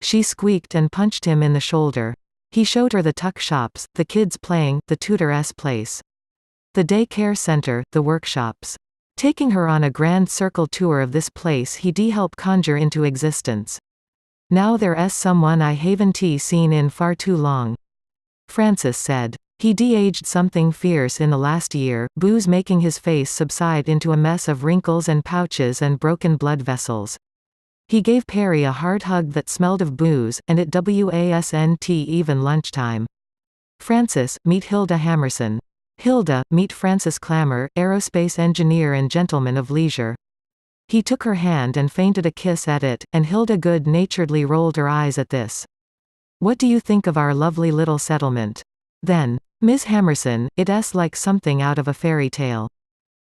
She squeaked and punched him in the shoulder. He showed her the tuck shops, the kids playing, the tutor's place, the daycare center, the workshops. Taking her on a grand circle tour of this place he helped conjure into existence. Now there's someone I haven't seen in far too long, Francis said. He aged something fierce in the last year, booze making his face subside into a mess of wrinkles and pouches and broken blood vessels. He gave Perry a hard hug that smelled of booze, and it wasn't even lunchtime. Francis, meet Hilda Hammerson. Hilda, meet Francis Clammer, aerospace engineer and gentleman of leisure. He took her hand and feinted a kiss at it, and Hilda good-naturedly rolled her eyes at this. What do you think of our lovely little settlement? Then, Miss Hammerson, it's like something out of a fairy tale.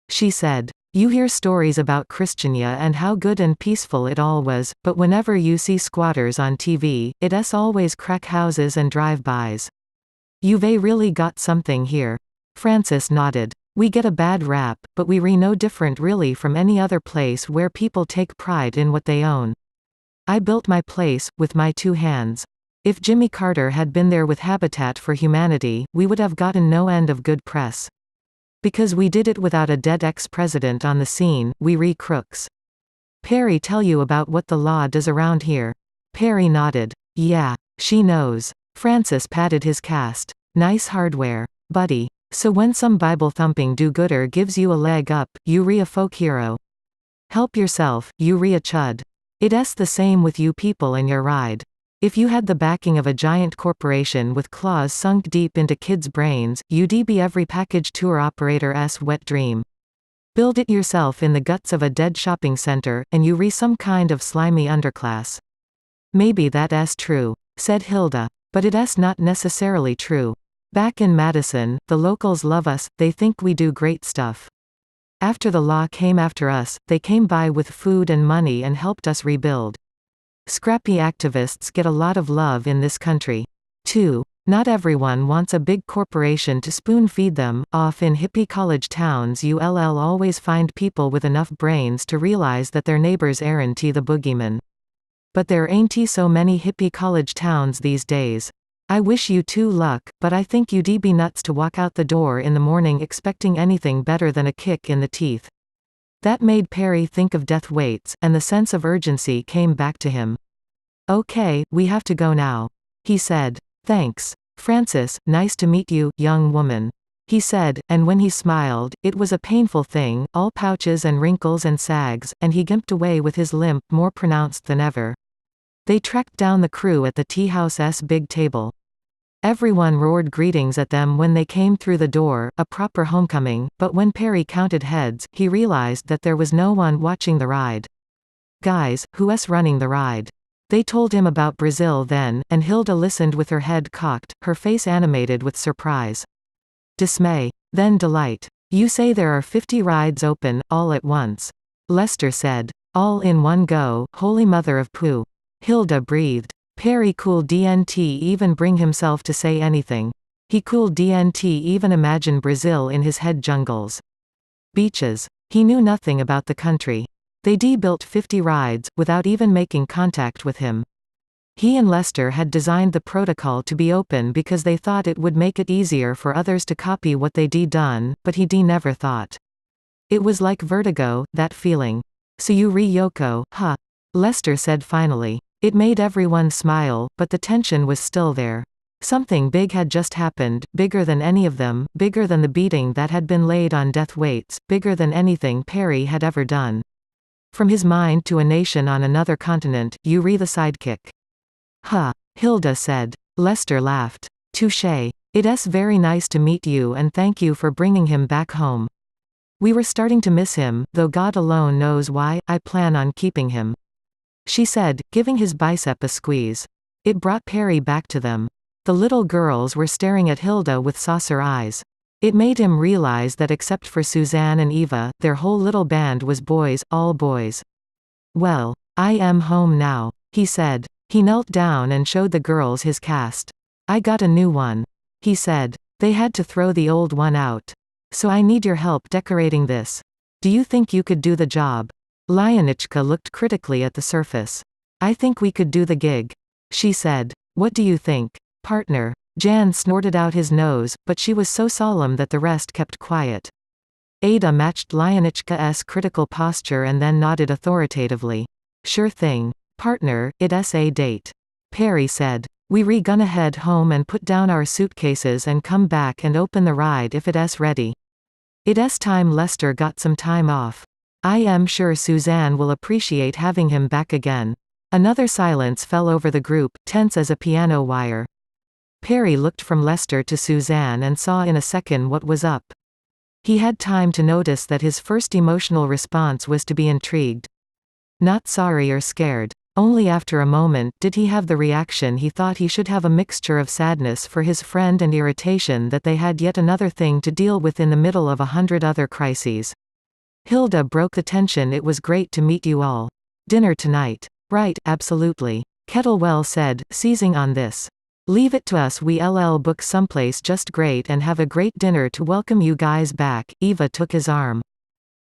She said. You hear stories about Christiania and how good and peaceful it all was, but whenever you see squatters on TV, it's always crack houses and drive-bys. You've really got something here. Francis nodded. We get a bad rap, but we're no different really from any other place where people take pride in what they own. I built my place, with my 2 hands. If Jimmy Carter had been there with Habitat for Humanity, we would have gotten no end of good press. Because we did it without a dead ex-president on the scene, we crooks. Perry tell you about what the law does around here? Perry nodded. Yeah, she knows. Francis patted his cast. Nice hardware, buddy. So when some Bible-thumping do-gooder gives you a leg up, you a folk hero. Help yourself, you a chud. It's the same with you people and your ride. If you had the backing of a giant corporation with claws sunk deep into kids' brains, you'd be every package tour operator's wet dream. Build it yourself in the guts of a dead shopping center, and you some kind of slimy underclass. Maybe that's true, said Hilda. But it's not necessarily true. Back in Madison, the locals love us, they think we do great stuff. After the law came after us, they came by with food and money and helped us rebuild. Scrappy activists get a lot of love in this country. 2. Not everyone wants a big corporation to spoon-feed them. Off in hippie college towns you'll always find people with enough brains to realize that their neighbors aren't the boogeyman. But there ain't so many hippie college towns these days. I wish you 2 luck, but I think you'd be nuts to walk out the door in the morning expecting anything better than a kick in the teeth. That made Perry think of death weights, and the sense of urgency came back to him. Okay, we have to go now. He said. Thanks. Francis, nice to meet you, young woman. He said, and when he smiled, it was a painful thing, all pouches and wrinkles and sags, and he gimped away with his limp more pronounced than ever. They tracked down the crew at the tea house's big table. Everyone roared greetings at them when they came through the door, a proper homecoming, but when Perry counted heads, he realized that there was no one watching the ride. Guys, who's running the ride? They told him about Brazil then, and Hilda listened with her head cocked, her face animated with surprise. Dismay. Then delight. You say there are 50 rides open, all at once. Lester said. All in one go, holy mother of poo. Hilda breathed. Perry cool didn't even bring himself to say anything. He cool didn't even imagine Brazil in his head jungles. Beaches. He knew nothing about the country. They built 50 rides, without even making contact with him. He and Lester had designed the protocol to be open because they thought it would make it easier for others to copy what they done, but he never thought. It was like vertigo, that feeling. So you Yoko, huh? Lester said finally. It made everyone smile, but the tension was still there. Something big had just happened, bigger than any of them, bigger than the beating that had been laid on death weights, bigger than anything Perry had ever done. From his mind to a nation on another continent, you the sidekick. Huh, Hilda said. Lester laughed. Touché. It's very nice to meet you and thank you for bringing him back home. We were starting to miss him, though God alone knows why. I plan on keeping him. She said, giving his bicep a squeeze. It brought Perry back to them. The little girls were staring at Hilda with saucer eyes. It made him realize that except for Suzanne and Eva, their whole little band was boys, all boys. Well, I am home now, he said. He knelt down and showed the girls his cast. I got a new one. He said. They had to throw the old one out. So I need your help decorating this. Do you think you could do the job? Lyonichka looked critically at the surface. I think we could do the gig. She said. What do you think, partner? Jan snorted out his nose, but she was so solemn that the rest kept quiet. Ada matched Lyonichka's critical posture and then nodded authoritatively. Sure thing. Partner, it's a date. Perry said. We gonna head home and put down our suitcases and come back and open the ride if it's ready. It's time Lester got some time off. I am sure Suzanne will appreciate having him back again. Another silence fell over the group, tense as a piano wire. Perry looked from Lester to Suzanne and saw in a second what was up. He had time to notice that his first emotional response was to be intrigued. Not sorry or scared. Only after a moment did he have the reaction he thought he should have, a mixture of sadness for his friend and irritation that they had yet another thing to deal with in the middle of 100 other crises. Hilda broke the tension. It was great to meet you all. Dinner tonight. Right, absolutely. Kettlewell said, seizing on this. Leave it to us, we'll book someplace just great and have a great dinner to welcome you guys back. Eva took his arm.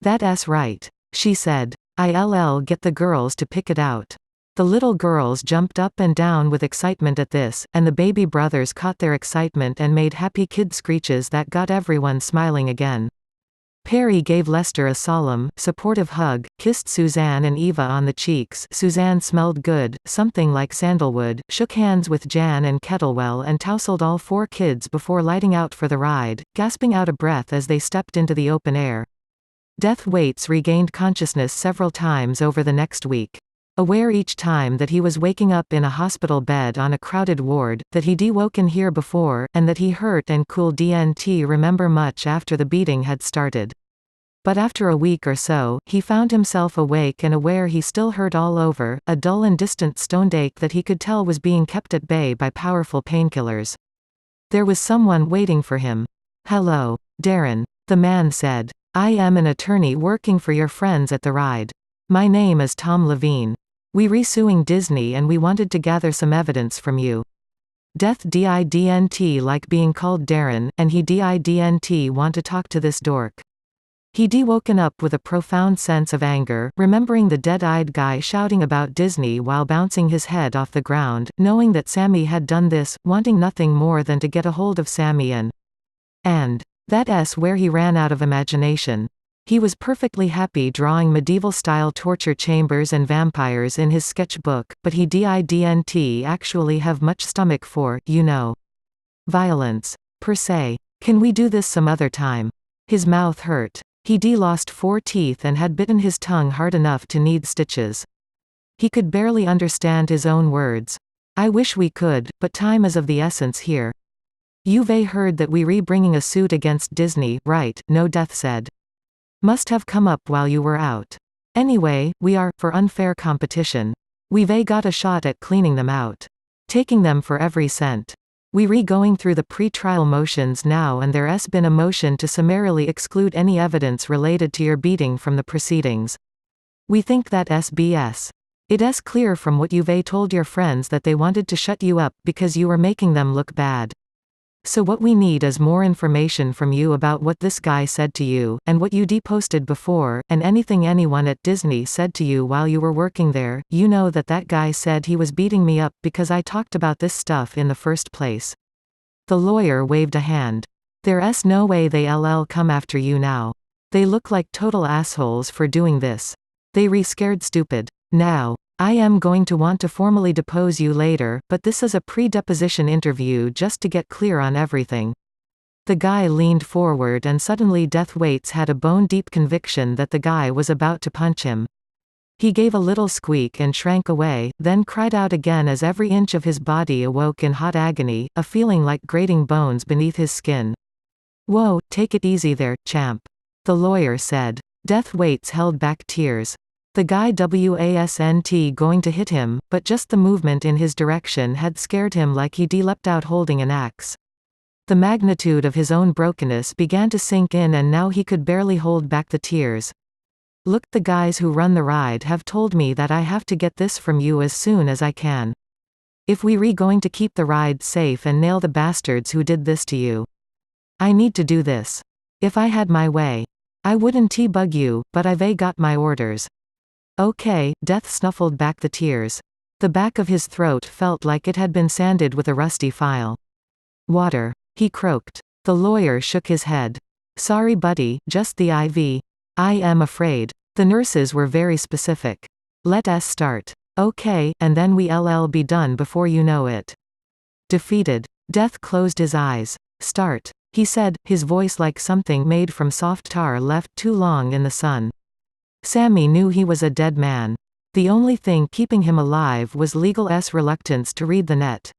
That's right, she said. I'll get the girls to pick it out. The little girls jumped up and down with excitement at this, and the baby brothers caught their excitement and made happy kid screeches that got everyone smiling again. Perry gave Lester a solemn, supportive hug, kissed Suzanne and Eva on the cheeks. Suzanne smelled good, something like sandalwood, shook hands with Jan and Kettlewell and tousled all 4 kids before lighting out for the ride, gasping out a breath as they stepped into the open air. Death Waits regained consciousness several times over the next week. Aware each time that he was waking up in a hospital bed on a crowded ward, that he'd woken here before, and that he hurt and cool didn't remember much after the beating had started. But after a week or so, he found himself awake and aware he still hurt all over, a dull and distant stoned ache that he could tell was being kept at bay by powerful painkillers. There was someone waiting for him. Hello, Darren, the man said. I am an attorney working for your friends at the ride. My name is Tom Levine. We're suing Disney and we wanted to gather some evidence from you. Death didn't like being called Darren, and he didn't want to talk to this dork. He'd woken up with a profound sense of anger, remembering the dead-eyed guy shouting about Disney while bouncing his head off the ground, knowing that Sammy had done this, wanting nothing more than to get a hold of Sammy and that's where he ran out of imagination. He was perfectly happy drawing medieval-style torture chambers and vampires in his sketchbook, but he didn't actually have much stomach for, violence. Per se. Can we do this some other time? His mouth hurt. He'd lost 4 teeth and had bitten his tongue hard enough to need stitches. He could barely understand his own words. I wish we could, but time is of the essence here. You've heard that we're bringing a suit against Disney, right? No, Death said. Must have come up while you were out. Anyway, we are, for unfair competition. We've got a shot at cleaning them out. Taking them for every cent. We're going through the pre-trial motions now and there's been a motion to summarily exclude any evidence related to your beating from the proceedings. We think that SBS. It's clear from what you've told your friends that they wanted to shut you up because you were making them look bad. So what we need is more information from you about what this guy said to you, and what you posted before, and anything anyone at Disney said to you while you were working there. You know that guy said he was beating me up because I talked about this stuff in the first place. The lawyer waved a hand. There's no way they'll come after you now. They look like total assholes for doing this. They scared stupid. Now, I am going to want to formally depose you later, but this is a pre-deposition interview just to get clear on everything. The guy leaned forward and suddenly Death Waits had a bone-deep conviction that the guy was about to punch him. He gave a little squeak and shrank away, then cried out again as every inch of his body awoke in hot agony, a feeling like grating bones beneath his skin. Whoa, take it easy there, champ. The lawyer said. Death Waits held back tears. The guy wasn't going to hit him, but just the movement in his direction had scared him like he'd leapt out holding an axe. The magnitude of his own brokenness began to sink in and now he could barely hold back the tears. Look, the guys who run the ride have told me that I have to get this from you as soon as I can. If we're going to keep the ride safe and nail the bastards who did this to you. I need to do this. If I had my way. I wouldn't bug you, but I've got my orders. Okay, Death snuffled back the tears. The back of his throat felt like it had been sanded with a rusty file. "Water," he croaked. The lawyer shook his head. "Sorry buddy, just the IV. I am afraid. The nurses were very specific. Let us start. Okay, and then we'll be done before you know it." Defeated. Death closed his eyes. "Start," he said, his voice like something made from soft tar left too long in the sun. Sammy knew he was a dead man. The only thing keeping him alive was legal's reluctance to read the net.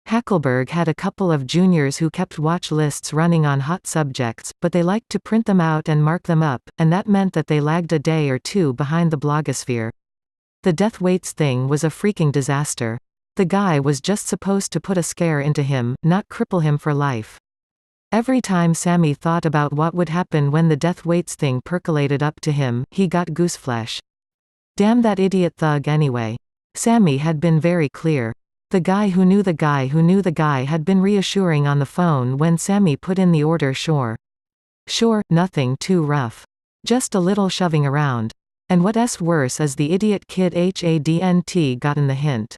Hackleberg had a couple of juniors who kept watch lists running on hot subjects, but they liked to print them out and mark them up, and that meant that they lagged a day or two behind the blogosphere. The death weights thing was a freaking disaster. The guy was just supposed to put a scare into him, not cripple him for life. Every time Sammy thought about what would happen when the death weights thing percolated up to him, he got gooseflesh. Damn that idiot thug anyway. Sammy had been very clear. The guy who knew the guy who knew the guy had been reassuring on the phone when Sammy put in the order sure. Sure, nothing too rough. Just a little shoving around. And what's worse is the idiot kid hadn't gotten the hint.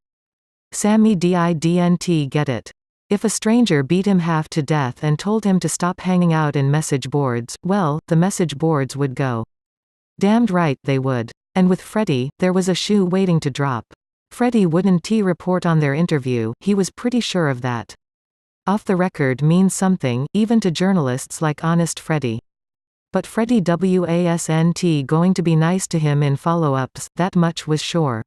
Sammy didn't get it. If a stranger beat him half to death and told him to stop hanging out in message boards, well, the message boards would go. Damned right they would. And with Freddie, there was a shoe waiting to drop. Freddie wouldn't report on their interview, he was pretty sure of that. Off the record means something, even to journalists like Honest Freddie. But Freddie wasn't going to be nice to him in follow-ups, that much was sure.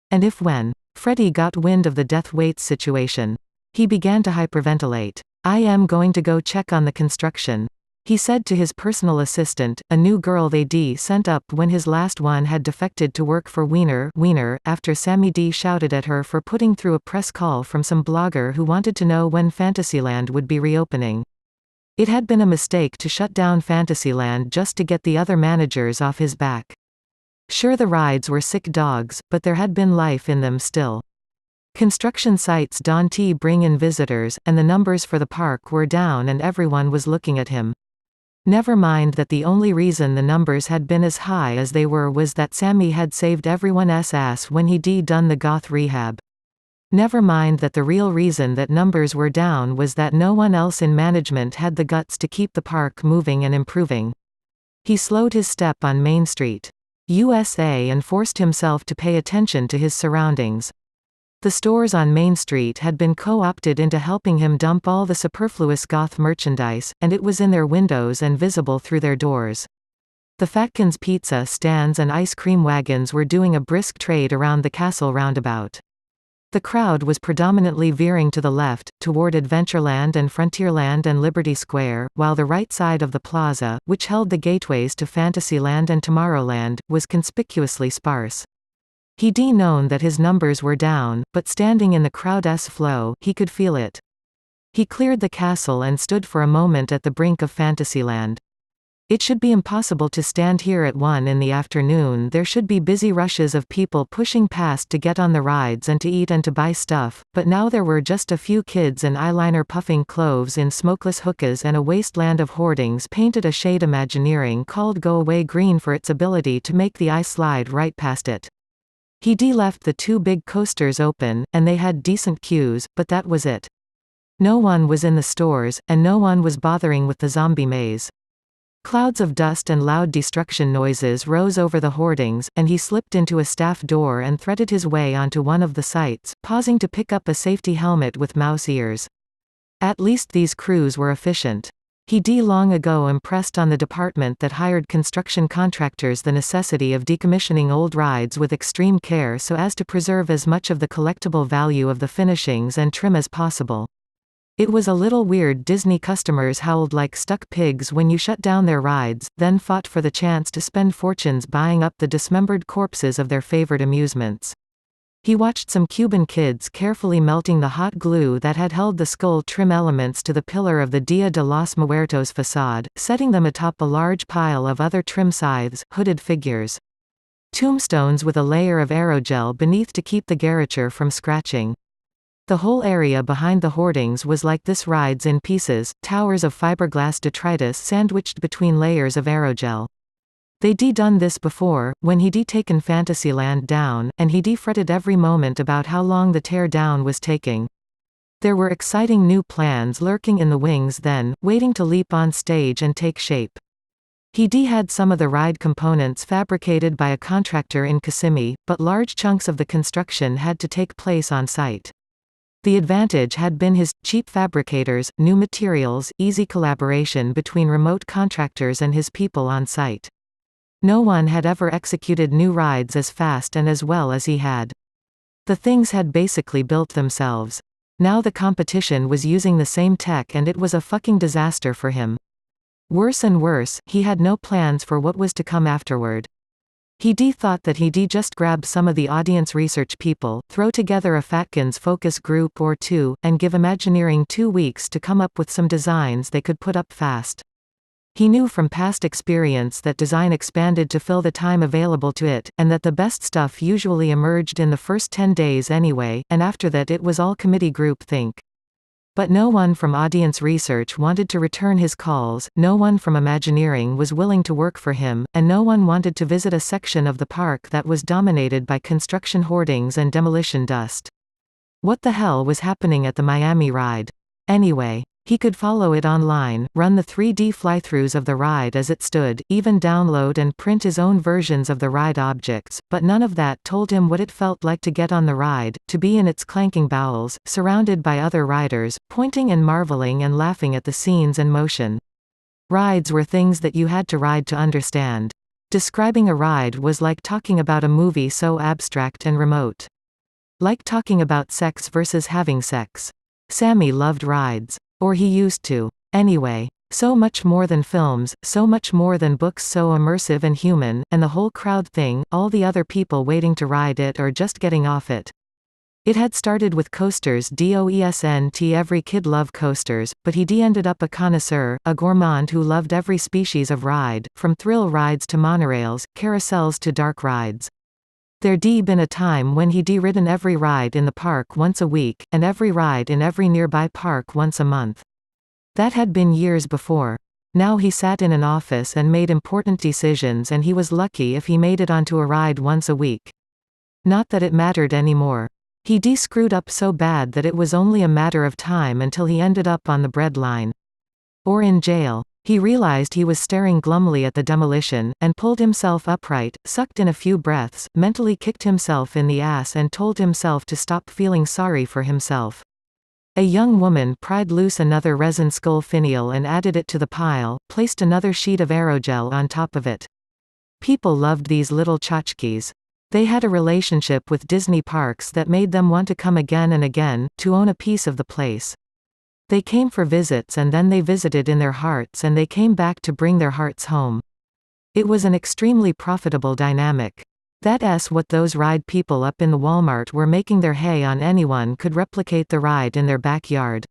And when Freddie got wind of the death weights situation, he began to hyperventilate. "I am going to go check on the construction," he said to his personal assistant, a new girl they'd sent up when his last one had defected to work for Wiener, after Sammy D shouted at her for putting through a press call from some blogger who wanted to know when Fantasyland would be reopening. It had been a mistake to shut down Fantasyland just to get the other managers off his back. Sure, the rides were sick dogs, but there had been life in them still. Construction sites don't bring in visitors, and the numbers for the park were down and everyone was looking at him. Never mind that the only reason the numbers had been as high as they were was that Sammy had saved everyone's ass when he'd done the goth rehab. Never mind that the real reason that numbers were down was that no one else in management had the guts to keep the park moving and improving. He slowed his step on Main Street, USA, and forced himself to pay attention to his surroundings. The stores on Main Street had been co-opted into helping him dump all the superfluous goth merchandise, and it was in their windows and visible through their doors. The Fatkins pizza stands and ice cream wagons were doing a brisk trade around the castle roundabout. The crowd was predominantly veering to the left, toward Adventureland and Frontierland and Liberty Square, while the right side of the plaza, which held the gateways to Fantasyland and Tomorrowland, was conspicuously sparse. He'd known that his numbers were down, but standing in the crowd's flow, he could feel it. He cleared the castle and stood for a moment at the brink of Fantasyland. It should be impossible to stand here at 1 in the afternoon. There should be busy rushes of people pushing past to get on the rides and to eat and to buy stuff, but now there were just a few kids and eyeliner puffing cloves in smokeless hookahs and a wasteland of hoardings painted a shade Imagineering called Go Away green for its ability to make the eye slide right past it. He'd left the 2 big coasters open, and they had decent queues, but that was it. No one was in the stores, and no one was bothering with the zombie maze. Clouds of dust and loud destruction noises rose over the hoardings, and he slipped into a staff door and threaded his way onto one of the sites, pausing to pick up a safety helmet with mouse ears. At least these crews were efficient. He'd long ago impressed on the department that hired construction contractors the necessity of decommissioning old rides with extreme care so as to preserve as much of the collectible value of the finishings and trim as possible. It was a little weird Disney customers howled like stuck pigs when you shut down their rides, then fought for the chance to spend fortunes buying up the dismembered corpses of their favorite amusements. He watched some Cuban kids carefully melting the hot glue that had held the skull trim elements to the pillar of the Dia de los Muertos facade, setting them atop a large pile of other trim scythes, hooded figures. Tombstones with a layer of aerogel beneath to keep the garniture from scratching. The whole area behind the hoardings was like this, rides in pieces, towers of fiberglass detritus sandwiched between layers of aerogel. They'd done this before, when he'd taken Fantasyland down, and he'd fretted every moment about how long the tear down was taking. There were exciting new plans lurking in the wings then, waiting to leap on stage and take shape. He'd had some of the ride components fabricated by a contractor in Kissimmee, but large chunks of the construction had to take place on site. The advantage had been his cheap fabricators, new materials, easy collaboration between remote contractors and his people on site. No one had ever executed new rides as fast and as well as he had. The things had basically built themselves. Now the competition was using the same tech and it was a fucking disaster for him. Worse and worse, he had no plans for what was to come afterward. He'd thought that he'd just grab some of the audience research people, throw together a Fatkins focus group or two, and give Imagineering 2 weeks to come up with some designs they could put up fast. He knew from past experience that design expanded to fill the time available to it, and that the best stuff usually emerged in the first 10 days anyway, and after that it was all committee group think. But no one from audience research wanted to return his calls, no one from Imagineering was willing to work for him, and no one wanted to visit a section of the park that was dominated by construction hoardings and demolition dust. What the hell was happening at the Miami ride? Anyway, he could follow it online, run the 3D fly-throughs of the ride as it stood, even download and print his own versions of the ride objects, but none of that told him what it felt like to get on the ride, to be in its clanking bowels, surrounded by other riders, pointing and marveling and laughing at the scenes and motion. Rides were things that you had to ride to understand. Describing a ride was like talking about a movie so abstract and remote. Like talking about sex versus having sex. Sammy loved rides. Or he used to. Anyway. So much more than films, so much more than books, so immersive and human, and the whole crowd thing, all the other people waiting to ride it or just getting off it. It had started with coasters DOESNT. Every kid loved coasters, but he'd ended up a connoisseur, a gourmand who loved every species of ride, from thrill rides to monorails, carousels to dark rides. There'd been a time when he'd ridden every ride in the park once a week, and every ride in every nearby park once a month. That had been years before. Now he sat in an office and made important decisions, and he was lucky if he made it onto a ride once a week. Not that it mattered anymore. He'd screwed up so bad that it was only a matter of time until he ended up on the breadline. Or in jail. He realized he was staring glumly at the demolition, and pulled himself upright, sucked in a few breaths, mentally kicked himself in the ass and told himself to stop feeling sorry for himself. A young woman pried loose another resin skull finial and added it to the pile, placed another sheet of aerogel on top of it. People loved these little tchotchkes. They had a relationship with Disney parks that made them want to come again and again, to own a piece of the place. They came for visits and then they visited in their hearts and they came back to bring their hearts home. It was an extremely profitable dynamic. That's what those ride people up in the Walmart were making their hay on. Anyone could replicate the ride in their backyard.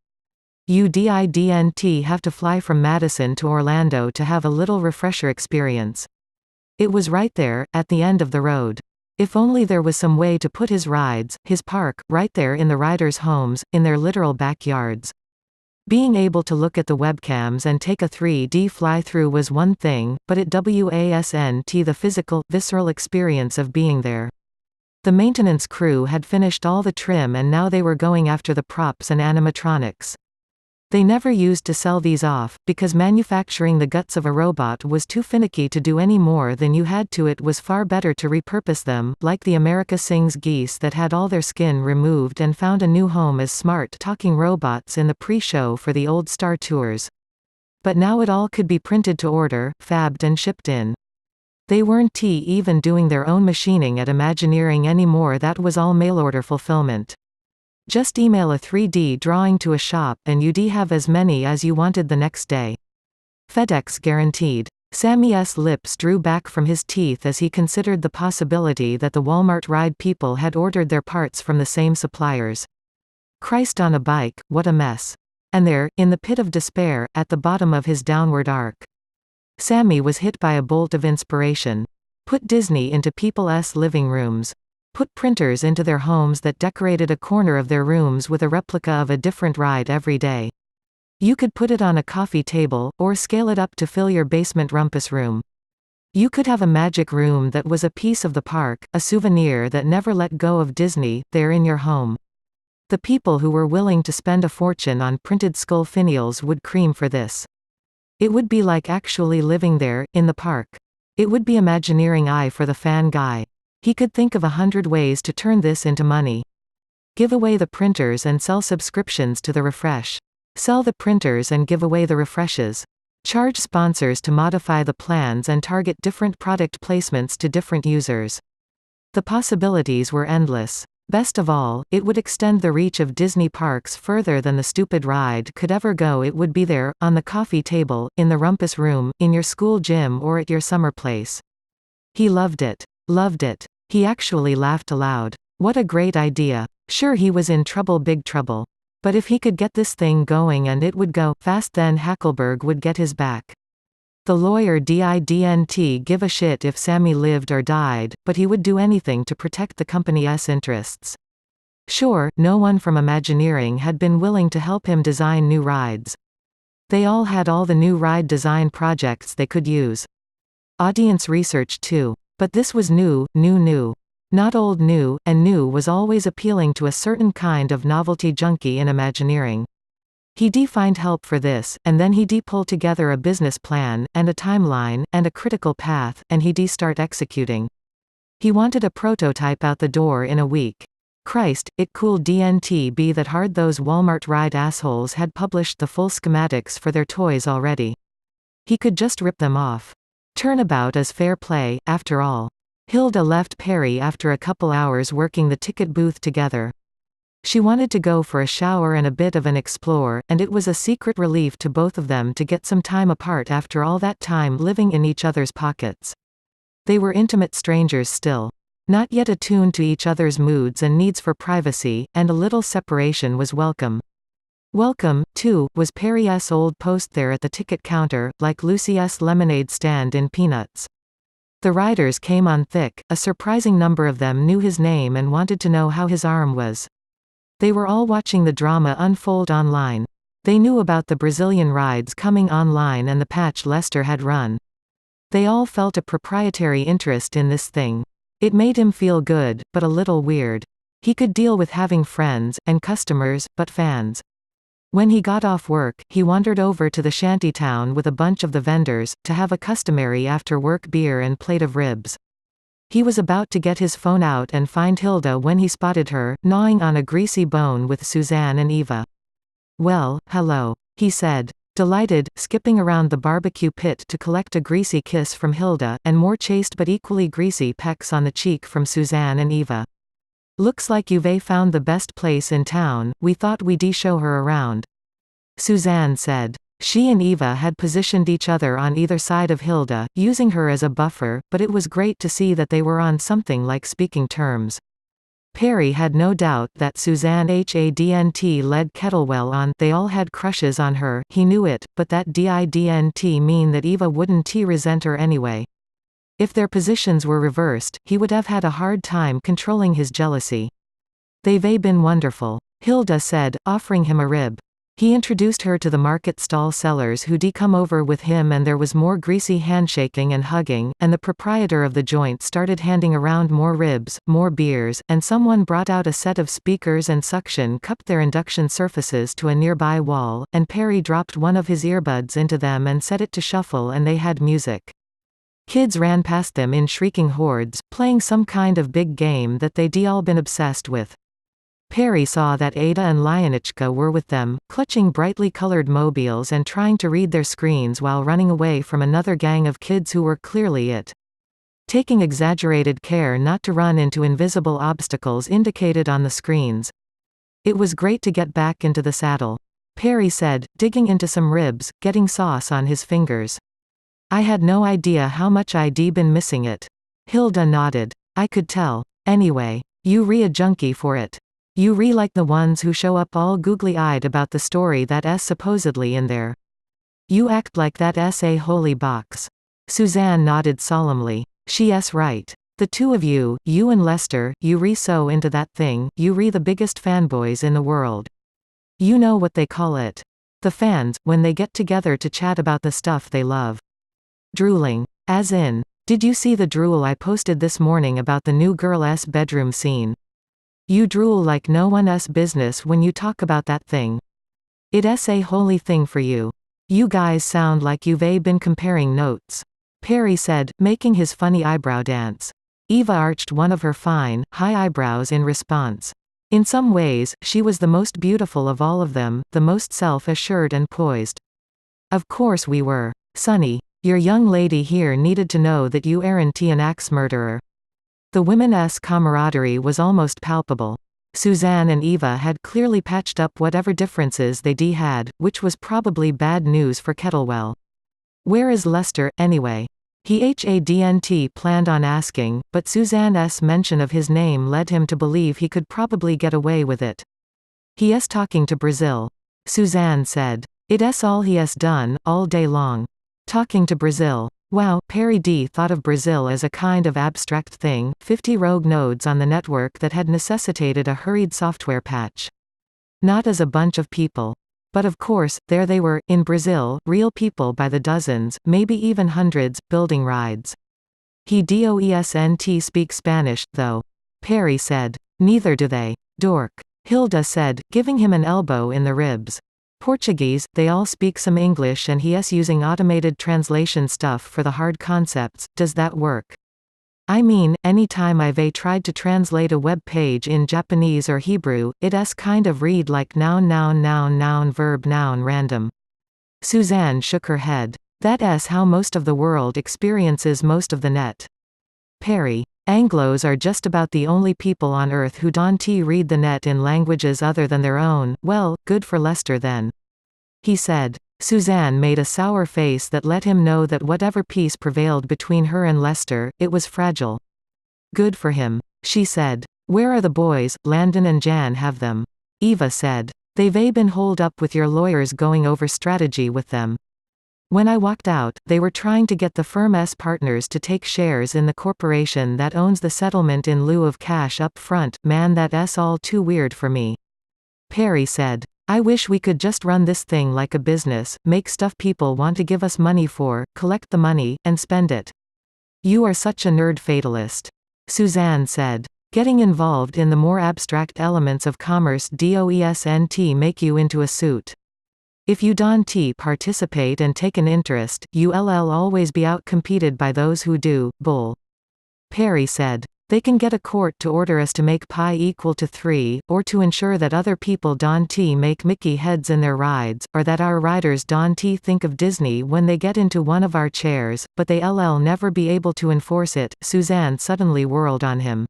You didn't have to fly from Madison to Orlando to have a little refresher experience. It was right there, at the end of the road. If only there was some way to put his rides, his park, right there in the riders' homes, in their literal backyards. Being able to look at the webcams and take a 3D fly-through was one thing, but it wasn't the physical, visceral experience of being there. The maintenance crew had finished all the trim and now they were going after the props and animatronics. They never used to sell these off, because manufacturing the guts of a robot was too finicky to do any more than you had to. It was far better to repurpose them, like the America Sings geese that had all their skin removed and found a new home as smart talking robots in the pre-show for the old Star Tours. But now it all could be printed to order, fabbed and shipped in. They weren't even doing their own machining at Imagineering anymore. That was all mail-order fulfillment. Just email a 3D drawing to a shop and you'd have as many as you wanted the next day. FedEx guaranteed. Sammy's lips drew back from his teeth as he considered the possibility that the Walmart ride people had ordered their parts from the same suppliers. Christ on a bike, what a mess. And there, in the pit of despair, at the bottom of his downward arc, Sammy was hit by a bolt of inspiration. Put Disney into people's living rooms. Put printers into their homes that decorated a corner of their rooms with a replica of a different ride every day. You could put it on a coffee table, or scale it up to fill your basement rumpus room. You could have a magic room that was a piece of the park, a souvenir that never let go of Disney, there in your home. The people who were willing to spend a fortune on printed skull finials would cream for this. It would be like actually living there, in the park. It would be Imagineering eye for the fan guy. He could think of 100 ways to turn this into money. Give away the printers and sell subscriptions to the refresh. Sell the printers and give away the refreshes. Charge sponsors to modify the plans and target different product placements to different users. The possibilities were endless. Best of all, it would extend the reach of Disney parks further than the stupid ride could ever go. It would be there, on the coffee table, in the rumpus room, in your school gym or at your summer place. He loved it. Loved it. He actually laughed aloud. What a great idea. Sure, he was in trouble, big trouble. But if he could get this thing going, and it would go fast, then Hackleberg would get his back. The lawyer didn't give a shit if Sammy lived or died, but he would do anything to protect the company's interests. Sure, no one from Imagineering had been willing to help him design new rides. They all had all the new ride design projects they could use. Audience research too. But this was new. Not old new, and new was always appealing to a certain kind of novelty junkie in Imagineering. He find help for this, and then he pull together a business plan, and a timeline, and a critical path, and he start executing. He wanted a prototype out the door in a week. Christ, it cool didn't be that hard. Those Walmart ride assholes had published the full schematics for their toys already. He could just rip them off. Turnabout is fair play, after all. Hilda left Perry after a couple hours working the ticket booth together. She wanted to go for a shower and a bit of an explore, and it was a secret relief to both of them to get some time apart after all that time living in each other's pockets. They were intimate strangers still. Not yet attuned to each other's moods and needs for privacy, and a little separation was welcome. Welcome, too, was Perry's old post there at the ticket counter, like Lucy's lemonade stand in Peanuts. The riders came on thick. A surprising number of them knew his name and wanted to know how his arm was. They were all watching the drama unfold online. They knew about the Brazilian rides coming online and the patch Lester had run. They all felt a proprietary interest in this thing. It made him feel good, but a little weird. He could deal with having friends, and customers, but fans. When he got off work, he wandered over to the shantytown with a bunch of the vendors, to have a customary after-work beer and plate of ribs. He was about to get his phone out and find Hilda when he spotted her, gnawing on a greasy bone with Suzanne and Eva. "Well, hello," he said. Delighted, skipping around the barbecue pit to collect a greasy kiss from Hilda, and more chaste but equally greasy pecks on the cheek from Suzanne and Eva. "Looks like you've found the best place in town. We thought we'd show her around," Suzanne said. She and Eva had positioned each other on either side of Hilda, using her as a buffer, but it was great to see that they were on something like speaking terms. Perry had no doubt that Suzanne hadn't led Kettlewell on. They all had crushes on her, he knew it, but that didn't mean that Eva wouldn't resent her anyway. If their positions were reversed, he would have had a hard time controlling his jealousy. "They've been wonderful," Hilda said, offering him a rib. He introduced her to the market stall sellers who'd come over with him, and there was more greasy handshaking and hugging, and the proprietor of the joint started handing around more ribs, more beers, and someone brought out a set of speakers and suction cupped their induction surfaces to a nearby wall, and Perry dropped one of his earbuds into them and set it to shuffle, and they had music. Kids ran past them in shrieking hordes, playing some kind of big game that they'd all been obsessed with. Perry saw that Ada and Lyonichka were with them, clutching brightly colored mobiles and trying to read their screens while running away from another gang of kids who were clearly taking exaggerated care not to run into invisible obstacles indicated on the screens. It was great to get back into the saddle, Perry said, digging into some ribs, getting sauce on his fingers. "I had no idea how much I'd been missing it." Hilda nodded. "I could tell. Anyway, you a junkie for it. You like the ones who show up all googly-eyed about the story that's supposedly in there. You act like that's a holy box." Suzanne nodded solemnly. "She's right. The two of you and Lester, you so into that thing, you the biggest fanboys in the world. You know what they call it. The fans, when they get together to chat about the stuff they love. Drooling. As in, Did you see the drool I posted this morning about the new girl's bedroom scene? You drool like no one's business when you talk about that thing. It's a holy thing for you. You guys sound like you've been comparing notes. Perry said, making his funny eyebrow dance. Eva arched one of her fine, high eyebrows in response. In some ways, she was the most beautiful of all of them, the most self-assured and poised. Of course we were. Sonny, your young lady here needed to know that you aren't an axe murderer. The women's camaraderie was almost palpable. Suzanne and Eva had clearly patched up whatever differences they had, which was probably bad news for Kettlewell. Where is Lester, anyway? He hadn't planned on asking, but Suzanne's mention of his name led him to believe he could probably get away with it. He's talking to Brazil. Suzanne said. It's all he's done, all day long. Talking to Brazil. Wow, Perry D thought of Brazil as a kind of abstract thing, 50 rogue nodes on the network that had necessitated a hurried software patch. Not as a bunch of people. But of course, there they were, in Brazil, real people by the dozens, maybe even hundreds, building rides. He doesn't speak Spanish, though. Perry said. Neither do they. Dork. Hilda said, giving him an elbow in the ribs. Portuguese, they all speak some English and he's using automated translation stuff for the hard concepts. Does that work? I mean, anytime I've tried to translate a web page in Japanese or Hebrew, it's kind of read like noun noun noun noun verb noun random. Suzanne shook her head. That's how most of the world experiences most of the net. Perry. Anglos are just about the only people on Earth who don't read the net in languages other than their own. Well, good for Lester then. He said. Suzanne made a sour face that let him know that whatever peace prevailed between her and Lester, it was fragile. Good for him. She said. Where are the boys? Landon and Jan have them. Eva said. They've been holed up with your lawyers going over strategy with them. When I walked out, they were trying to get the firm's partners to take shares in the corporation that owns the settlement in lieu of cash up front. Man, that's all too weird for me. Perry said. I wish we could just run this thing like a business, make stuff people want to give us money for, collect the money, and spend it. You are such a nerd fatalist. Suzanne said. Getting involved in the more abstract elements of commerce doesn't make you into a suit. If you don't participate and take an interest, you'll always be outcompeted by those who do. Bull. Perry said. They can get a court to order us to make pi equal to 3, or to ensure that other people don't make Mickey heads in their rides, or that our riders don't think of Disney when they get into one of our chairs, but they'll never be able to enforce it. Suzanne suddenly whirled on him.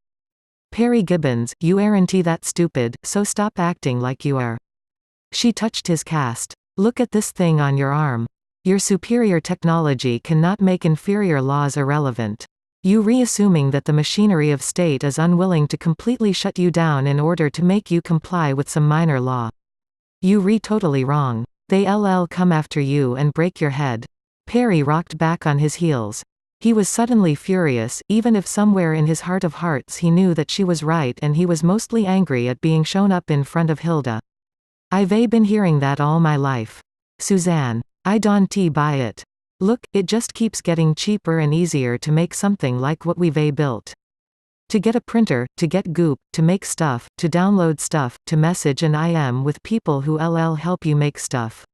Perry Gibbons, you aren't that stupid, so stop acting like you are. She touched his cast. Look at this thing on your arm. Your superior technology cannot make inferior laws irrelevant. You reassuming that the machinery of state is unwilling to completely shut you down in order to make you comply with some minor law. You totally wrong. They'll come after you and break your head. Perry rocked back on his heels. He was suddenly furious, even if somewhere in his heart of hearts he knew that she was right, and he was mostly angry at being shown up in front of Hilda. I've been hearing that all my life. Suzanne. I don't buy it. Look, it just keeps getting cheaper and easier to make something like what we've built. To get a printer, to get Goop, to make stuff, to download stuff, to message and IM with people who'll help you make stuff.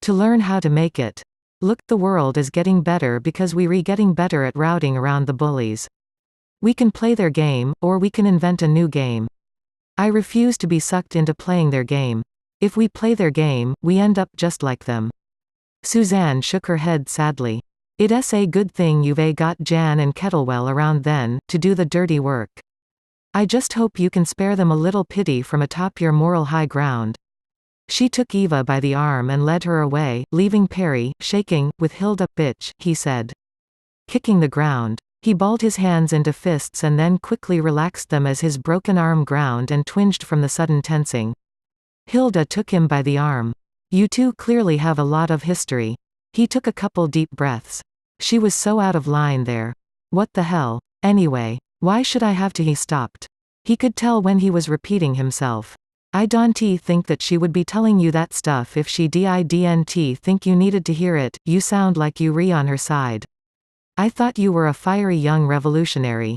To learn how to make it. Look, the world is getting better because we're getting better at routing around the bullies. We can play their game, or we can invent a new game. I refuse to be sucked into playing their game. If we play their game, we end up just like them. Suzanne shook her head sadly. It's a good thing you've got Jan and Kettlewell around then, to do the dirty work. I just hope you can spare them a little pity from atop your moral high ground. She took Eva by the arm and led her away, leaving Perry, shaking, with Hilda. Bitch, he said. Kicking the ground. He balled his hands into fists and then quickly relaxed them as his broken arm ground and twinged from the sudden tensing. Hilda took him by the arm. You two clearly have a lot of history. He took a couple deep breaths. She was so out of line there. What the hell? Anyway, why should I have to? He stopped. He could tell when he was repeating himself. I don't think that she would be telling you that stuff if she didn't think you needed to hear it. You sound like you on her side. I thought you were a fiery young revolutionary.